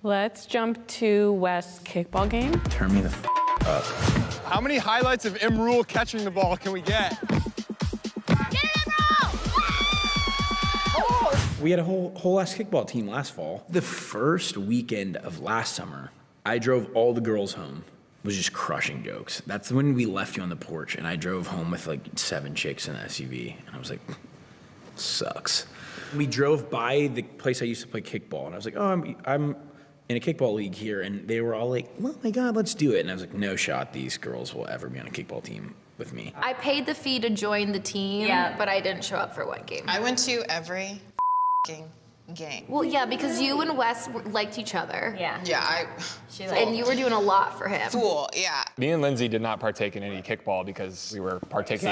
Let's jump to West's kickball game. Turn me the up. How many highlights of Imrul catching the ball can we get? Get it, Imrul! We had a whole ass kickball team last fall. The first weekend of last summer, I drove all the girls home. Was just crushing jokes. That's when we left you on the porch, and I drove home with like 7 chicks in the SUV, and I was like, sucks. We drove by the place I used to play kickball, and I was like, oh, I'm in a kickball league here, and they were all like, oh my God, let's do it. And I was like, no shot these girls will ever be on a kickball team with me. I paid the fee to join the team, but I didn't show up for one game. I went to every game. Well, yeah, because you and Wes liked each other. Yeah, And you were doing a lot for him. Fool, yeah. Me and Lindsay did not partake in any kickball because we were partaking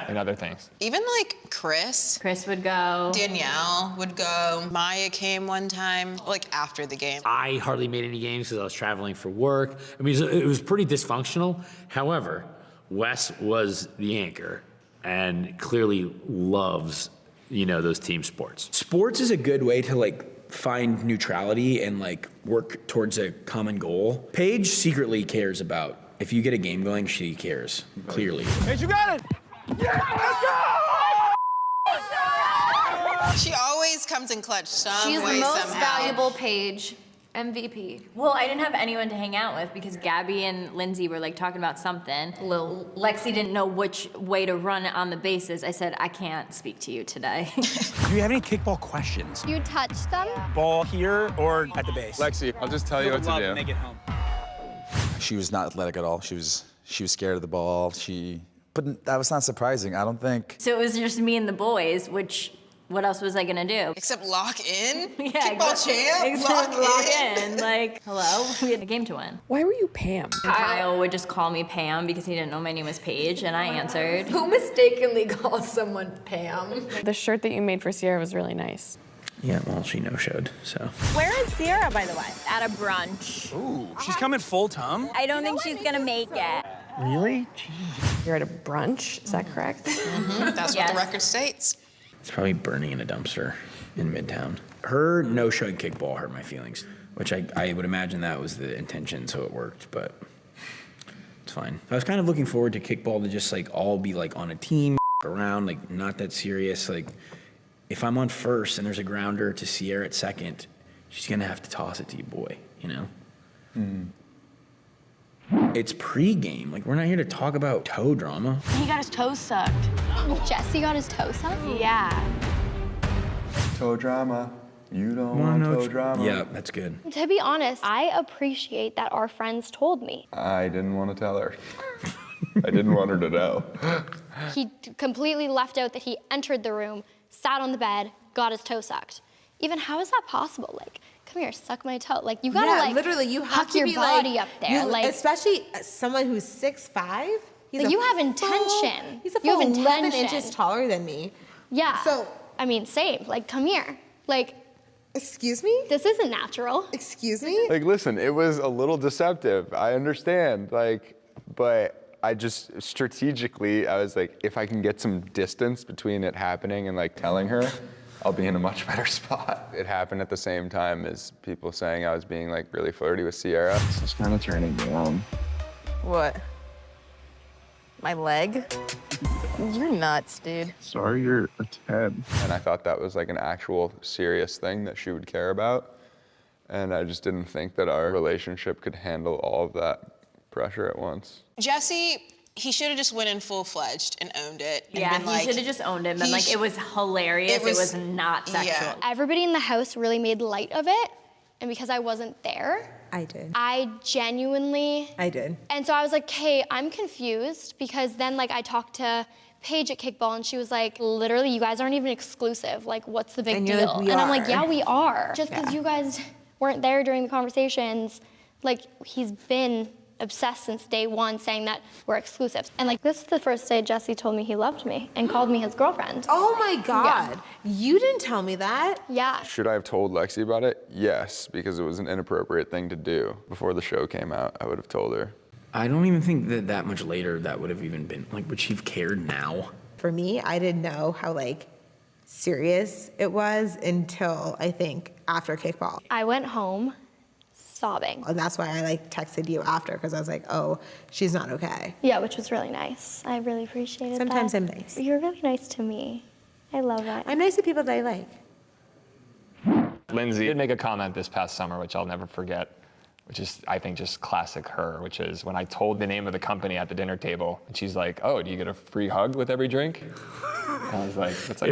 in other things. Even like Chris would go. Danielle would go. Maya came one time, like after the game. I hardly made any games because I was traveling for work. I mean, it was pretty dysfunctional. However, Wes was the anchor and clearly loves, you know, those team sports. Sports is a good way to like find neutrality and like work towards a common goal. Paige secretly cares about, if you get a game going, she cares, clearly. Paige, you got it! Yeah, let's go! She always comes in clutch some She's way, the most somehow. valuable Paige. MVP. Well, I didn't have anyone to hang out with because Gabby and Lindsay were like talking about something. Lexi didn't know which way to run on the bases. I said, I can't speak to you today. Do you have any kickball questions? You touch them? Ball here or at the base? Lexi, I'll just tell you what to do. When they get home. She was not athletic at all. She was scared of the ball. But that was not surprising. I don't think. So it was just me and the boys, which, what else was I gonna do? Except lock in? Yeah, Kickball champ? Except lock in. Like, hello? We had a game to win. Why were you Pam? Kyle would just call me Pam because he didn't know my name was Paige, and I answered. Who mistakenly calls someone Pam? The shirt that you made for Ciara was really nice. Yeah, well, she no-showed, so. Where is Ciara, by the way? At a brunch. Ooh, she's coming full time? I don't think she's gonna make it. Really? You're at a brunch, is that correct? That's what the record states. It's probably burning in a dumpster in Midtown. Her no-showing kickball hurt my feelings, which I would imagine that was the intention, so it worked, but it's fine. I was kind of looking forward to kickball to just like all be like on a team, around, like not that serious. Like if I'm on first and there's a grounder to Ciara at second, she's gonna have to toss it to you, boy, you know? It's pre-game. Like, we're not here to talk about toe drama. He got his toes sucked. Jesse got his toe sucked? Yeah. Toe drama. You don't want toe drama. Yeah, that's good. To be honest, I appreciate that our friends told me. I didn't want to tell her. I didn't want her to know. He completely left out that he entered the room, sat on the bed, got his toe sucked. Even how is that possible? Like, come here, suck my toe. Like, you gotta like literally, you have huck to your be body up there. Like, especially someone who's 6'5". Like, you have intention. He's a you full have 11 intention. inches taller than me. Yeah. So, I mean, same. Like, come here. Like, excuse me? this isn't natural. Excuse me? Like, listen, it was a little deceptive. I understand. Like, but I just strategically, I was like, if I can get some distance between it happening and like telling her, I'll be in a much better spot. It happened at the same time as people saying I was being like really flirty with Ciara. It's kind of turning me on. What? My leg? You're nuts, dude. Sorry, you're a 10. And I thought that was like an actual serious thing that she would care about. And I just didn't think that our relationship could handle all of that pressure at once. Jesse, he should have just went in full-fledged and owned it. And Yeah, been he like, should have just owned it. But like, it was hilarious. It was not sexual. Yeah. Everybody in the house really made light of it. And because I wasn't there, I did. I genuinely... I did. And so I was like, okay, I'm confused because then like I talked to Paige at Kickball and she was like, literally, you guys aren't even exclusive. Like, what's the big And deal? you're like, we and I'm are. like, yeah, we are. Just because you guys weren't there during the conversations, like he's been obsessed since day one saying that we're exclusive. And like, this is the first day Jesse told me he loved me and called me his girlfriend. Oh my God. You didn't tell me that. Yeah. Should I have told Lexi about it? Yes, because it was an inappropriate thing to do. Before the show came out, I would have told her. I don't even think that much later that would have even been, like, would she have cared now? For me, I didn't know how like serious it was until I think after Kickball. I went home sobbing. And that's why I like texted you after, because I was like, oh, she's not okay. Yeah, which was really nice. I really appreciated Sometimes that. I'm nice. You're really nice to me. I love that. I'm nice to people that I like. Lindsay did make a comment this past summer, which I'll never forget, which is, I think, just classic her, which is when I told the name of the company at the dinner table, and she's like, oh, do you get a free hug with every drink? And I was like, that's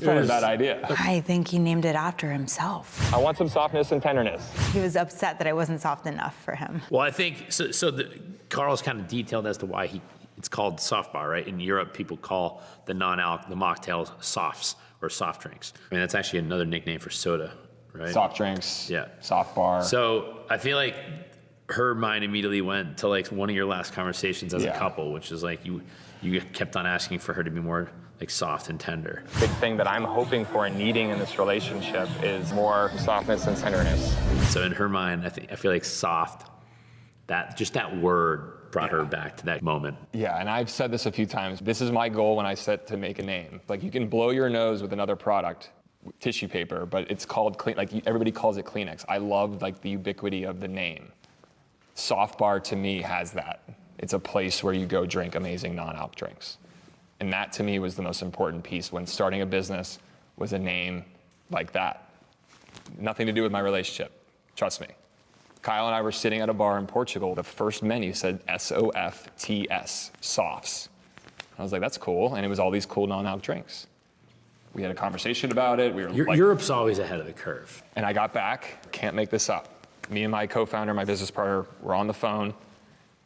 not a bad idea. I think he named it after himself. I want some softness and tenderness. He was upset that I wasn't soft enough for him. Well, I think, Carl's kind of detailed as to why it's called soft bar, right? In Europe, people call the non-alc, the mocktails, softs or soft drinks. I mean, that's actually another nickname for soda, right? Soft drinks, yeah, soft bar. So I feel like her mind immediately went to like one of your last conversations as a couple, which is like you kept on asking for her to be more like soft and tender. Big thing that I'm hoping for and needing in this relationship is more softness and tenderness. So in her mind, I feel like soft, that word brought her back to that moment. Yeah, and I've said this a few times. This is my goal when I set to make a name. Like, you can blow your nose with another product, tissue paper, but it's called clean. Like, everybody calls it Kleenex. I love like the ubiquity of the name. Soft Bar to me has that. It's a place where you go drink amazing non-alc drinks. And that to me was the most important piece when starting a business, was a name like that. Nothing to do with my relationship, trust me. Kyle and I were sitting at a bar in Portugal. The first menu said SOFTS, softs. I was like, that's cool. And it was all these cool non-alc drinks. We had a conversation about it. Europe's always ahead of the curve. And I got back, can't make this up. Me and my co-founder, my business partner, were on the phone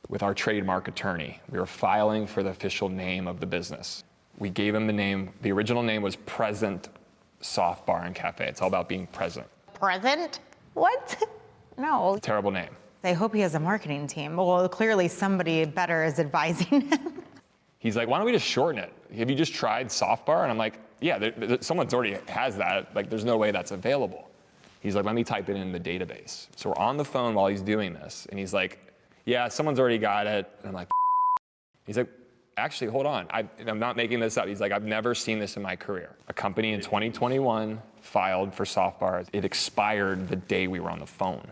with our trademark attorney. We were filing for the official name of the business. We gave him the name. The original name was Present Soft Bar and Cafe. It's all about being present. Present? What? No. Terrible name. I hope he has a marketing team. Well, clearly somebody better is advising him. He's like, why don't we just shorten it? Have you just tried Soft Bar? And I'm like, yeah, someone's already has that. Like, there's no way that's available. He's like, let me type it in the database. So we're on the phone while he's doing this. And he's like, yeah, someone's already got it. And I'm like, he's like, actually, hold on. I'm not making this up. He's like, I've never seen this in my career. A company in 2021 filed for Soft Bar. It expired the day we were on the phone.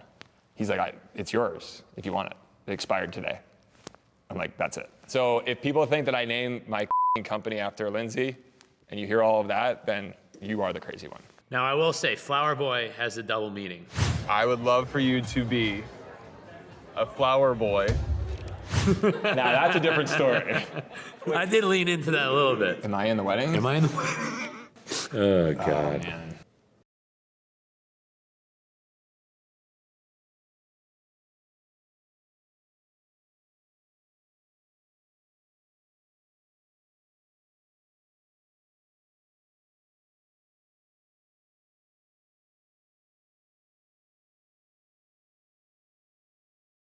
He's like, it's yours if you want it. It expired today. I'm like, that's it. So if people think that I named my company after Lindsay and you hear all of that, then you are the crazy one. Now, I will say, Flower Boy has a double meaning. I would love for you to be a flower boy. Now, that's a different story. I did lean into that a little bit. Am I in the wedding? Am I in the wedding? Oh, God.